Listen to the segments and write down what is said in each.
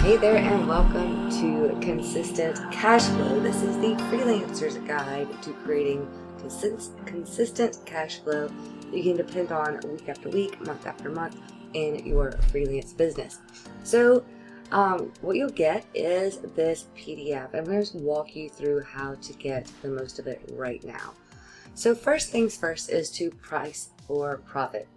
Hey there and welcome to Consistent Cash Flow. This is the freelancer's guide to creating consistent cash flow that you can depend on week after week, month after month in your freelance business. So what you'll get is this PDF. I'm going to just walk you through how to get the most of it right now. So first things first is to price for profit.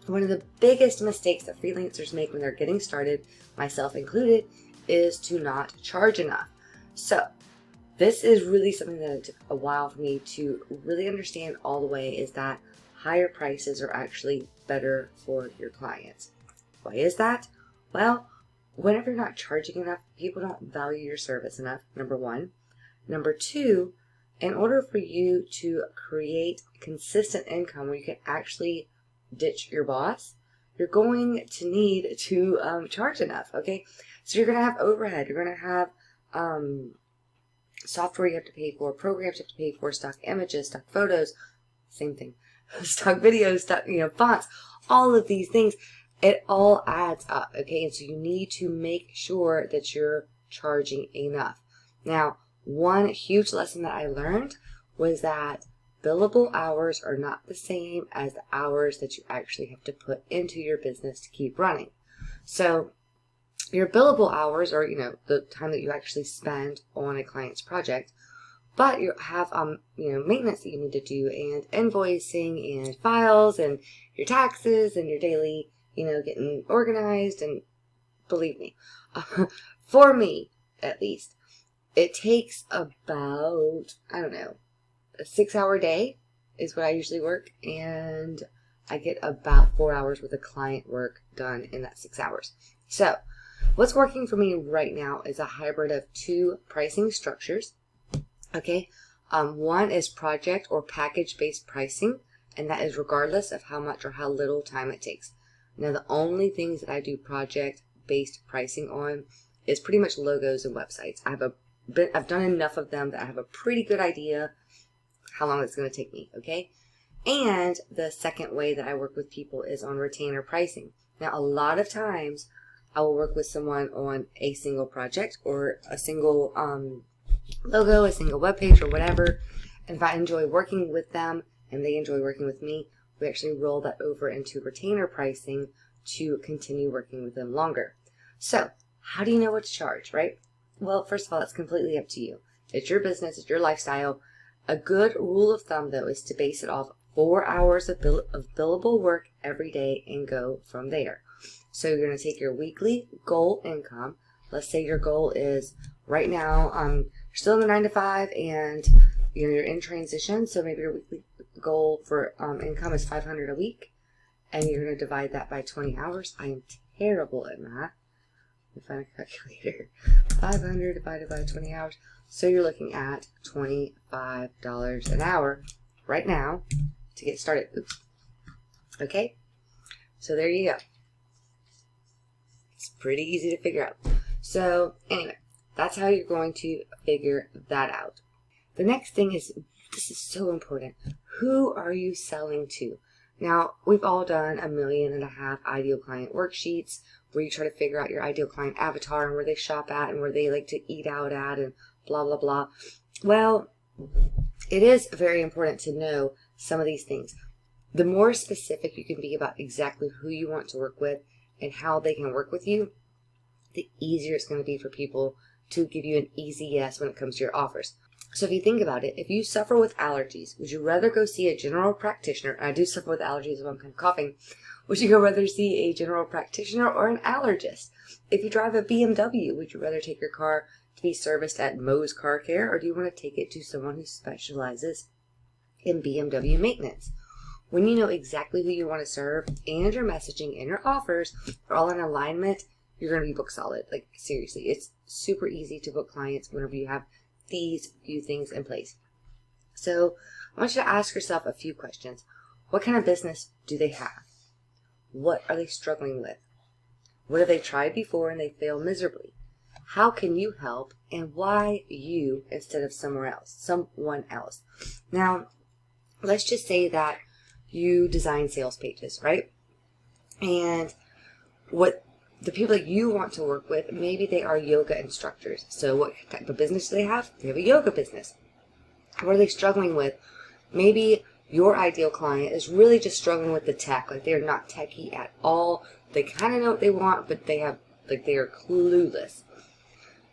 One of the biggest mistakes that freelancers make when they're getting started, myself included, is to not charge enough. So this is really something that took a while for me to really understand all the way, is that higher prices are actually better for your clients. Why is that? Well, whenever you're not charging enough, people don't value your service enough, number one. Number two, in order for you to create consistent income where you can actually ditch your boss, you're going to need to charge enough, okay? So you're going to have overhead, you're going to have software you have to pay for, programs you have to pay for, stock images, stock photos, same thing, stock videos, stock, fonts, all of these things. It all adds up, okay? And so you need to make sure that you're charging enough. Now, one huge lesson that I learned was that billable hours are not the same as the hours that you actually have to put into your business to keep running. So your billable hours are, the time that you actually spend on a client's project, but you have, maintenance that you need to do, and invoicing and files and your taxes and your daily, getting organized. And believe me, for me, at least, it takes about, a 6-hour day is what I usually work, and I get about 4 hours worth of client work done in that 6 hours. So what's working for me right now is a hybrid of two pricing structures. Okay, one is project or package-based pricing, and that is regardless of how much or how little time it takes. Now, the only things that I do project-based pricing on is pretty much logos and websites. I've done enough of them that I have a pretty good idea how long it's going to take me, okay? And the second way that I work with people is on retainer pricing. Now, a lot of times I will work with someone on a single project or a single logo, a single webpage, or whatever. And if I enjoy working with them and they enjoy working with me, we actually roll that over into retainer pricing to continue working with them longer. So how do you know what to charge, right? Well, first of all, that's completely up to you. It's your business, it's your lifestyle. A good rule of thumb, though, is to base it off 4 hours of billable work every day and go from there. So you're going to take your weekly goal income. Let's say your goal is right now, you're still in the 9-to-5 and you're in transition. So maybe your weekly goal for income is $500 a week, and you're going to divide that by 20 hours. I am terrible at math. Let me find a calculator. 500 divided by 20 hours. So you're looking at $25 an hour right now to get started. Oops. Okay? So there you go. It's pretty easy to figure out. So anyway, that's how you're going to figure that out. The next thing is, this is so important. Who are you selling to? Now, we've all done 1.5 million ideal client worksheets where you try to figure out your ideal client avatar and where they shop at and where they like to eat out at and blah, blah, blah. Well, it is very important to know some of these things. The more specific you can be about exactly who you want to work with and how they can work with you, the easier it's going to be for people to give you an easy yes when it comes to your offers. So if you think about it, if you suffer with allergies, would you rather go see a general practitioner? I do suffer with allergies, so I'm kind of coughing. Would you go rather see a general practitioner or an allergist? If you drive a BMW, would you rather take your car to be serviced at Moe's Car Care, or do you want to take it to someone who specializes in BMW maintenance? When you know exactly who you want to serve and your messaging and your offers are all in alignment, you're going to be book solid. Like, seriously, it's super easy to book clients whenever you have these few things in place. So I want you to ask yourself a few questions. What kind of business do they have? What are they struggling with? What have they tried before and they fail miserably? How can you help, and why you instead of someone else? Now, let's just say that you design sales pages, right? And what the people that you want to work with, maybe they are yoga instructors. So what type of business do they have? They have a yoga business. What are they struggling with? Maybe your ideal client is really just struggling with the tech. Like they're not techie at all. They kind of know what they want, but they are clueless.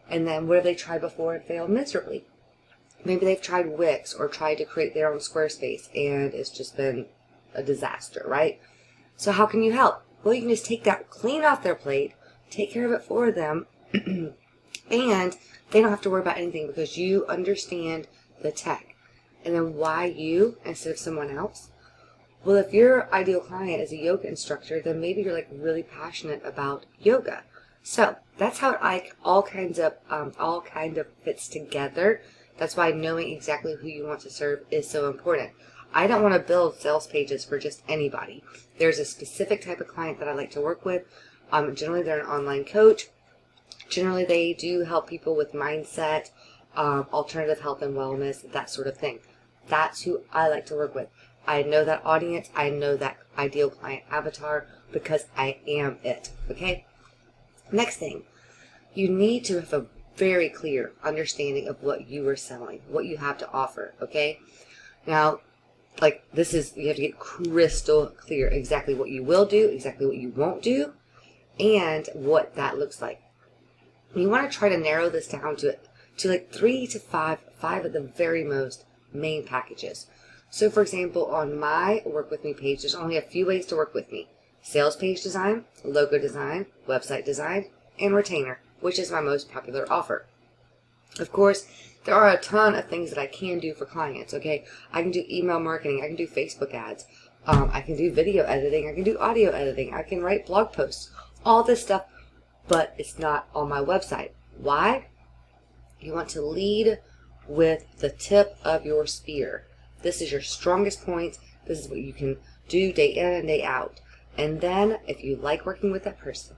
And then what have they tried before and failed miserably? Maybe they've tried Wix or tried to create their own Squarespace and it's just been a disaster, right? So how can you help? Well, you can just take that clean off their plate, take care of it for them, and they don't have to worry about anything because you understand the tech. And then why you instead of someone else? Well, if your ideal client is a yoga instructor, then maybe you're like really passionate about yoga. So that's how it all kind of fits together. That's why knowing exactly who you want to serve is so important. I don't want to build sales pages for just anybody. There's a specific type of client that I like to work with. Generally, they're an online coach. Generally, they do help people with mindset, alternative health and wellness, that sort of thing. That's who I like to work with. I know that audience. I know that ideal client avatar because I am it. Okay? Next thing, you need to have a very clear understanding of what you are selling, what you have to offer. Okay? Now, like this is, you have to get crystal clear exactly what you will do, exactly what you won't do, and what that looks like. You want to try to narrow this down to like 3 to 5 at the very most main packages. So for example, on my work with me page, there's only a few ways to work with me. Sales page design, logo design, website design, and retainer, which is my most popular offer. Of course, there are a ton of things that I can do for clients, okay? I can do email marketing. I can do Facebook ads. I can do video editing. I can do audio editing. I can write blog posts. All this stuff, but it's not on my website. Why? You want to lead with the tip of your spear. This is your strongest point. This is what you can do day in and day out. And then, if you like working with that person,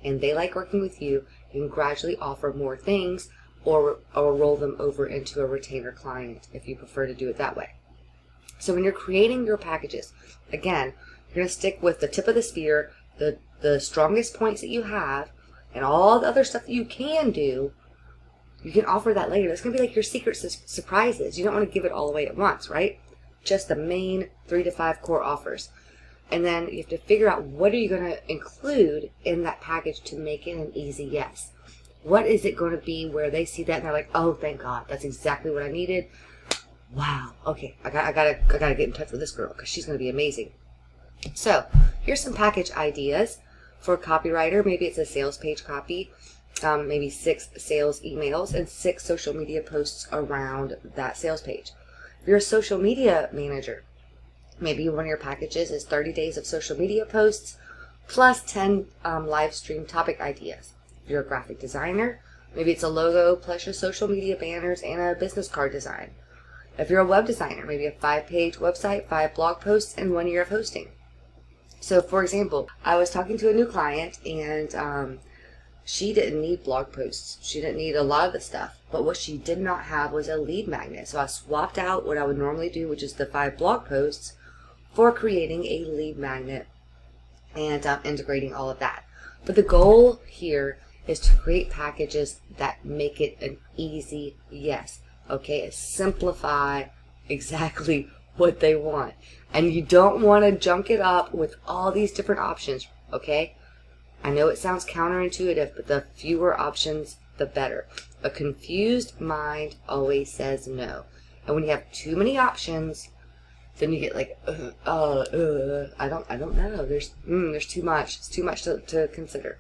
and they like working with you, you can gradually offer more things or roll them over into a retainer client if you prefer to do it that way. So when you're creating your packages, again, you're going to stick with the tip of the spear, the strongest points that you have, and all the other stuff that you can do. You can offer that later. That's going to be like your secret surprises. You don't want to give it all away at once, right? Just the main 3 to 5 core offers. And then you have to figure out what are you going to include in that package to make it an easy yes. What is it going to be where they see that and they're like, oh, thank God, that's exactly what I needed. Wow. Okay, I gotta get in touch with this girl because she's going to be amazing. So here's some package ideas for a copywriter. Maybe it's a sales page copy, maybe 6 sales emails and 6 social media posts around that sales page. If you're a social media manager, maybe one of your packages is 30 days of social media posts plus 10 live stream topic ideas. If you're a graphic designer, maybe it's a logo plus your social media banners and a business card design. If you're a web designer, maybe a 5-page website, 5 blog posts, and 1 year of hosting. So for example, I was talking to a new client and she didn't need blog posts. She didn't need a lot of the stuff. But what she did not have was a lead magnet. So I swapped out what I would normally do, which is the 5 blog posts, for creating a lead magnet and integrating all of that. But the goal here is to create packages that make it an easy yes. Okay, simplify exactly what they want. And you don't want to junk it up with all these different options, okay? I know it sounds counterintuitive, but the fewer options, the better. A confused mind always says no. And when you have too many options, then you get like, I don't know. There's too much. It's too much to consider.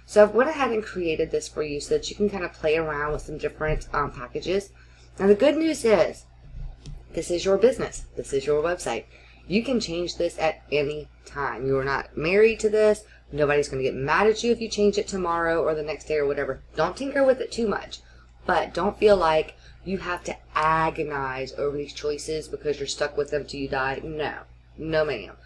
So I've went ahead and created this for you so that you can kind of play around with some different packages. Now the good news is, this is your business. This is your website. You can change this at any time. You are not married to this. Nobody's going to get mad at you if you change it tomorrow or the next day or whatever. Don't tinker with it too much. But don't feel like you have to agonize over these choices because you're stuck with them till you die. No. No, ma'am.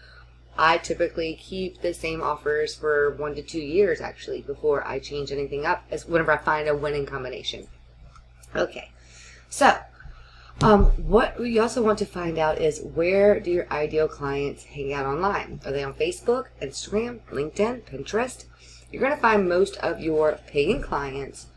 I typically keep the same offers for 1 to 2 years, actually, before I change anything up, as whenever I find a winning combination. Okay. So, what we also want to find out is, where do your ideal clients hang out online? Are they on Facebook, Instagram, LinkedIn, Pinterest? you're going to find most of your paying clients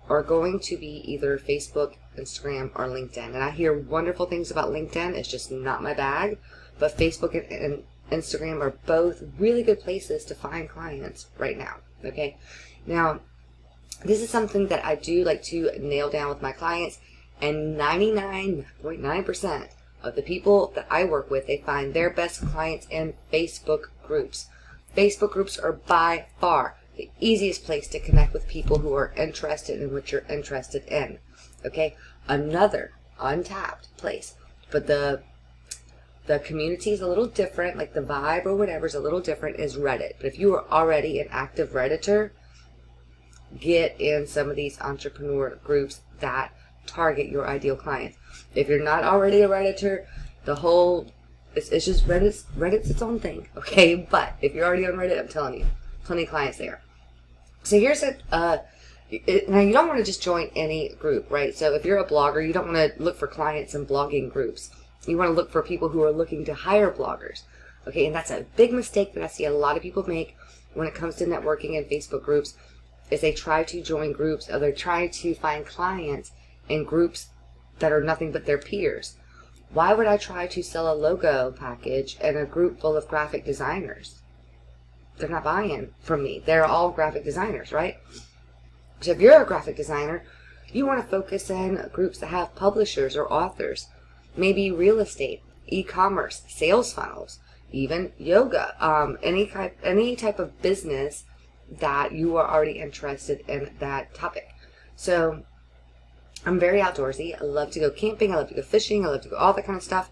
are going to be either Facebook, Instagram, or LinkedIn. And I hear wonderful things about LinkedIn. It's just not my bag. But Facebook and Instagram are both really good places to find clients right now. Okay. Now, this is something that I do like to nail down with my clients. And 99.9% of the people that I work with, they find their best clients in Facebook groups. Facebook groups are by far the easiest place to connect with people who are interested in what you're interested in. Okay, another untapped place, but the community is a little different, like the vibe or whatever is a little different, is Reddit. But if you are already an active Redditor, get in some of these entrepreneur groups that target your ideal clients. If you're not already a Redditor, it's just Reddit's its own thing, okay? But if you're already on Reddit, I'm telling you, plenty of clients there. So here's now you don't want to just join any group, right? So if you're a blogger, you don't want to look for clients in blogging groups. You want to look for people who are looking to hire bloggers, okay? And that's a big mistake that I see a lot of people make when it comes to networking in Facebook groups, is they try to join groups, or they're trying to find clients in groups that are nothing but their peers. Why would I try to sell a logo package in a group full of graphic designers? They're not buying from me. They're all graphic designers, right? So if you're a graphic designer, you want to focus in groups that have publishers or authors, maybe real estate, e-commerce, sales funnels, even yoga, any type of business that you are already interested in that topic. So I'm very outdoorsy. I love to go camping. I love to go fishing. I love to go all that kind of stuff.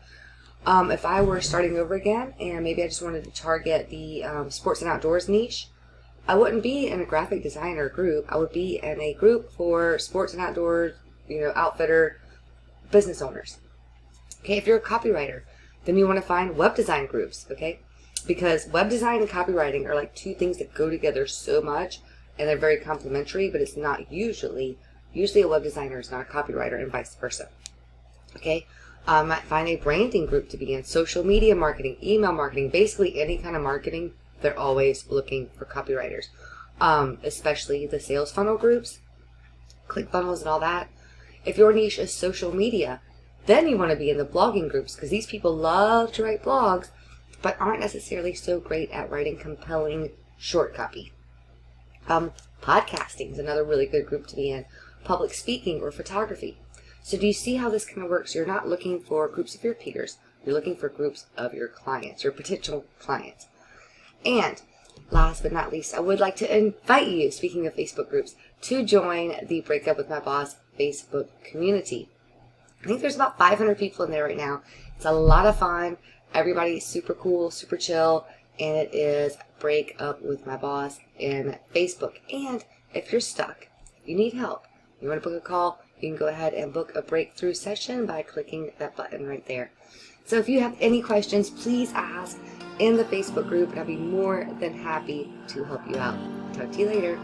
If I were starting over again and maybe I just wanted to target the sports and outdoors niche, I wouldn't be in a graphic designer group. I would be in a group for sports and outdoors, outfitter business owners. Okay, if you're a copywriter, then you want to find web design groups, okay? Because web design and copywriting are like two things that go together so much, and they're very complementary, but it's not usually a web designer is not a copywriter, and vice versa. Okay? Find a branding group to be in, social media marketing, email marketing, basically any kind of marketing. They're always looking for copywriters, especially the sales funnel groups, ClickFunnels and all that. If your niche is social media, then you want to be in the blogging groups, because these people love to write blogs, but aren't necessarily so great at writing compelling short copy. Podcasting is another really good group to be in, public speaking or photography. So do you see how this kind of works? You're not looking for groups of your peers. You're looking for groups of your clients, your potential clients. And last but not least, I would like to invite you, speaking of Facebook groups, to join the Break Up With My Boss Facebook community. I think there's about 500 people in there right now. It's a lot of fun. Everybody's super cool, super chill, and it is Break Up With My Boss in Facebook. And if you're stuck, you need help, you want to book a call, you can go ahead and book a breakthrough session by clicking that button right there. So if you have any questions, please ask in the Facebook group, and I'll be more than happy to help you out. Talk to you later.